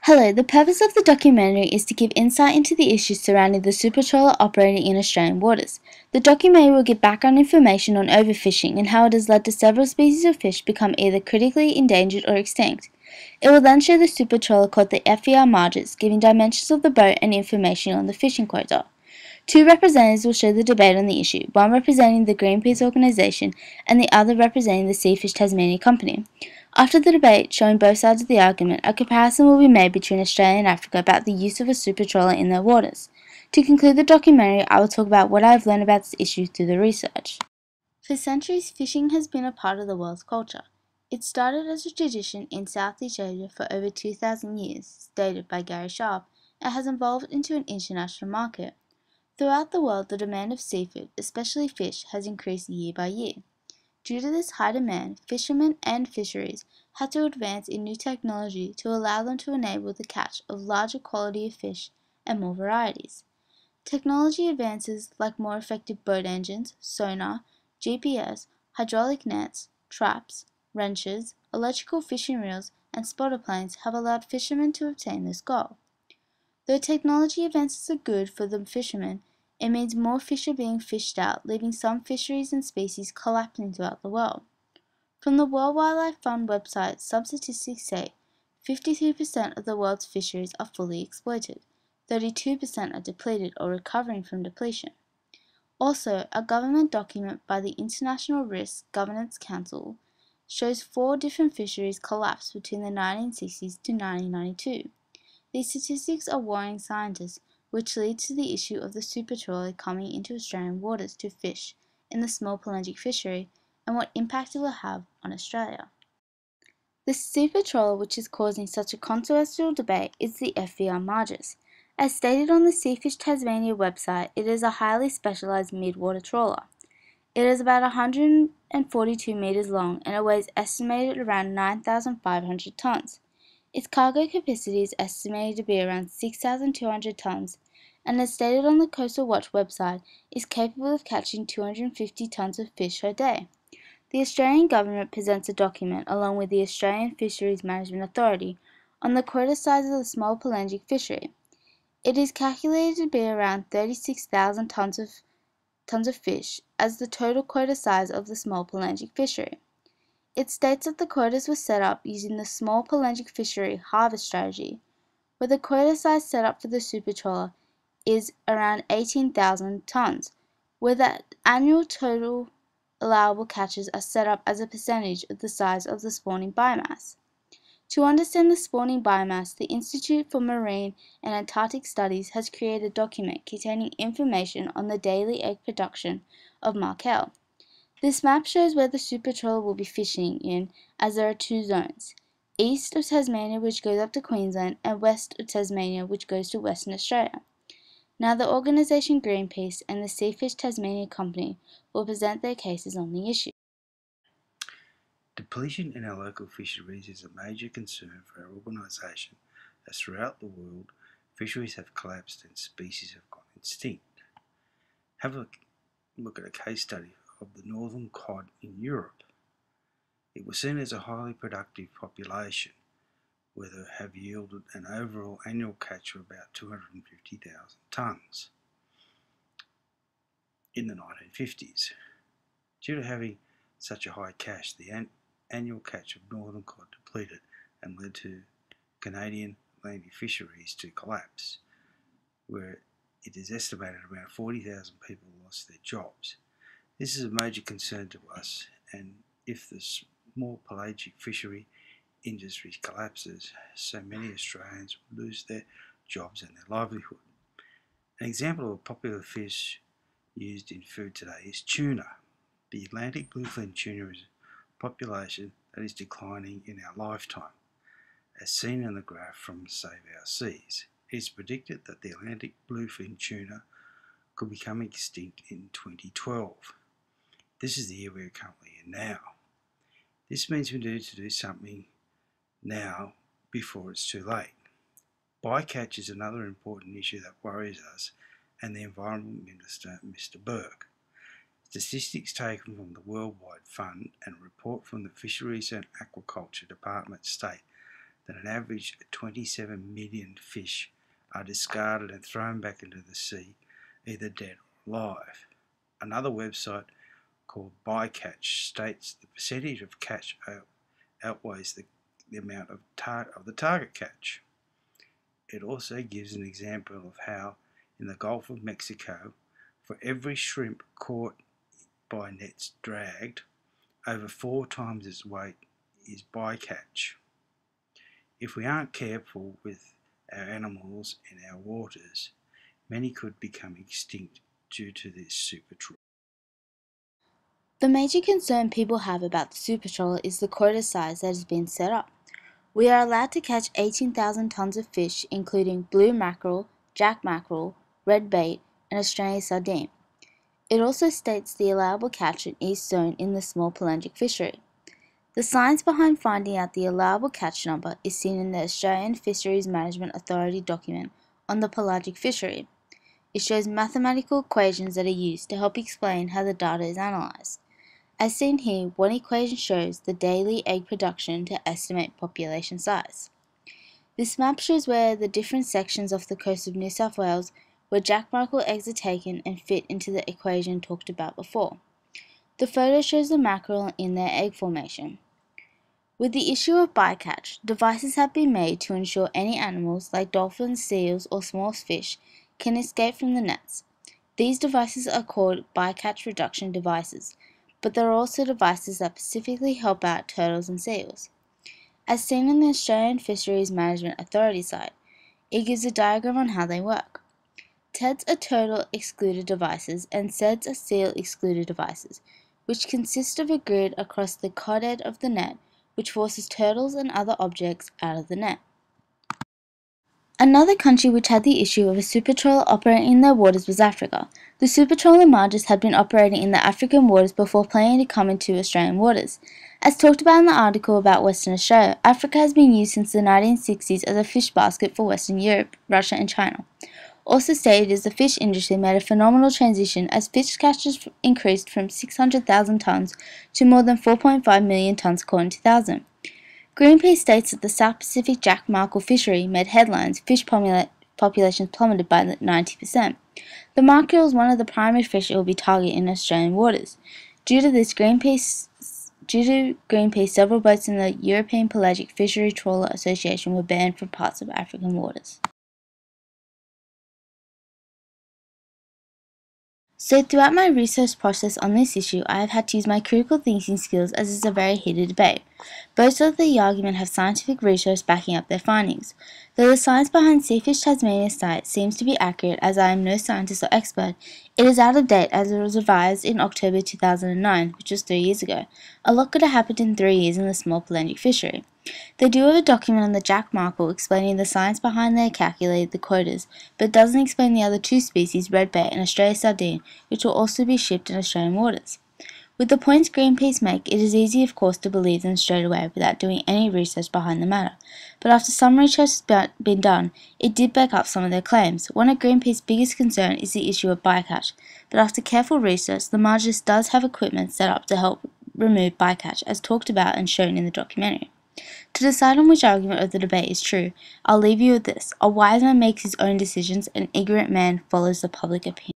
Hello, the purpose of the documentary is to give insight into the issues surrounding the super trawler operating in Australian waters. The documentary will give background information on overfishing and how it has led to several species of fish become either critically endangered or extinct. It will then show the super trawler called the FER Marges, giving dimensions of the boat and information on the fishing quota. Two representatives will show the debate on the issue, one representing the Greenpeace organisation and the other representing the Seafish Tasmania Company. After the debate, showing both sides of the argument, a comparison will be made between Australia and Africa about the use of a super trawler in their waters. To conclude the documentary, I will talk about what I have learned about this issue through the research. For centuries, fishing has been a part of the world's culture. It started as a tradition in Southeast Asia for over 2,000 years, stated by Gary Sharp, and has evolved into an international market. Throughout the world, the demand of seafood, especially fish, has increased year by year. Due to this high demand, fishermen and fisheries had to advance in new technology to allow them to enable the catch of larger quality of fish and more varieties. Technology advances like more effective boat engines, sonar, GPS, hydraulic nets, traps, wrenches, electrical fishing reels, and spotter planes have allowed fishermen to obtain this goal. Though technology advances are good for the fishermen, it means more fish are being fished out, leaving some fisheries and species collapsing throughout the world. From the World Wildlife Fund website, some statistics say 53% of the world's fisheries are fully exploited, 32% are depleted or recovering from depletion. Also, a government document by the International Risk Governance Council shows 4 different fisheries collapsed between the 1960s to 1992. These statistics are worrying scientists, which leads to the issue of the super trawler coming into Australian waters to fish in the small pelagic fishery and what impact it will have on Australia. The super trawler which is causing such a controversial debate is the FER Marges. As stated on the Seafish Tasmania website, it is a highly specialised mid-water trawler. It is about 142 metres long and it weighs estimated around 9,500 tonnes. Its cargo capacity is estimated to be around 6,200 tonnes, and as stated on the Coastal Watch website, is capable of catching 250 tonnes of fish per day. The Australian Government presents a document, along with the Australian Fisheries Management Authority, on the quota size of the small pelagic fishery. It is calculated to be around 36,000 tonnes of fish as the total quota size of the small pelagic fishery. It states that the quotas were set up using the small pelagic fishery harvest strategy, where the quota size set up for the super trawler is around 18,000 tonnes, where the annual total allowable catches are set up as a percentage of the size of the spawning biomass. To understand the spawning biomass, the Institute for Marine and Antarctic Studies has created a document containing information on the daily egg production of mackerel. This map shows where the super trawler will be fishing in, as there are 2 zones, east of Tasmania which goes up to Queensland and west of Tasmania which goes to Western Australia. Now the organisation Greenpeace and the Seafish Tasmania Company will present their cases on the issue. Depletion in our local fisheries is a major concern for our organisation, as throughout the world fisheries have collapsed and species have gone extinct. Have a look at a case study of the northern cod in Europe. It was seen as a highly productive population, where they have yielded an overall annual catch of about 250,000 tonnes in the 1950s. Due to having such a high catch, the annual catch of northern cod depleted and led to Canadian Atlantic fisheries to collapse, where it is estimated around 40,000 people lost their jobs. This is a major concern to us, and if the small pelagic fishery industry collapses, so many Australians will lose their jobs and their livelihood. An example of a popular fish used in food today is tuna. The Atlantic bluefin tuna is a population that is declining in our lifetime, as seen in the graph from Save Our Seas. It is predicted that the Atlantic bluefin tuna could become extinct in 2012. This is the year we are currently in now. This means we need to do something now before it's too late. Bycatch is another important issue that worries us and the Environment Minister, Mr. Burke. Statistics taken from the Worldwide Fund and a report from the Fisheries and Aquaculture Department state that an average 27 million fish are discarded and thrown back into the sea, either dead or alive. Another website called Bycatch states the percentage of catch outweighs the amount of the target catch. It also gives an example of how in the Gulf of Mexico, for every shrimp caught by nets dragged, over 4 times its weight is bycatch. If we aren't careful with our animals in our waters, many could become extinct due to this super trawler. The major concern people have about the super trawler is the quota size that has been set up. We are allowed to catch 18,000 tons of fish, including blue mackerel, jack mackerel, red bait, and Australian sardine. It also states the allowable catch in each zone in the small pelagic fishery. The science behind finding out the allowable catch number is seen in the Australian Fisheries Management Authority document on the pelagic fishery. It shows mathematical equations that are used to help explain how the data is analysed. As seen here, one equation shows the daily egg production to estimate population size. This map shows where the different sections off the coast of New South Wales where jack mackerel eggs are taken and fit into the equation talked about before. The photo shows the mackerel in their egg formation. With the issue of bycatch, devices have been made to ensure any animals like dolphins, seals, or small fish can escape from the nets. These devices are called bycatch reduction devices, but there are also devices that specifically help out turtles and seals. As seen on the Australian Fisheries Management Authority site, it gives a diagram on how they work. TEDs are turtle excluded devices and SEDs are seal excluded devices, which consist of a grid across the cod end of the net which forces turtles and other objects out of the net. Another country which had the issue of a super trawler operating in their waters was Africa. The super trawler barges had been operating in the African waters before planning to come into Australian waters. As talked about in the article about Western Australia, Africa has been used since the 1960s as a fish basket for Western Europe, Russia and China. Also stated is the fish industry made a phenomenal transition as fish catches increased from 600,000 tonnes to more than 4.5 million tonnes caught in 2000. Greenpeace states that the South Pacific jack mackerel fishery made headlines, fish populations plummeted by 90%. The mackerel is one of the primary fish it will be targeted in Australian waters. Due to Greenpeace, several boats in the European Pelagic Fishery Trawler Association were banned from parts of African waters. So throughout my research process on this issue, I have had to use my critical thinking skills as it's a very heated debate. Both sides of the argument have scientific research backing up their findings. Though the science behind Seafish Tasmania's site seems to be accurate as I am no scientist or expert, it is out of date as it was revised in October 2009, which was 3 years ago. A lot could have happened in 3 years in the small pelagic fishery. They do have a document on the jack mackerel explaining the science behind their calculated the quotas, but doesn't explain the other 2 species, redbait and Australian sardine, which will also be shipped in Australian waters. With the points Greenpeace make, it is easy of course to believe them straight away without doing any research behind the matter, but after some research has been done, it did back up some of their claims. One of Greenpeace's biggest concern is the issue of bycatch, but after careful research, the barge does have equipment set up to help remove bycatch, as talked about and shown in the documentary. To decide on which argument of the debate is true, I'll leave you with this. A wise man makes his own decisions, an ignorant man follows the public opinion.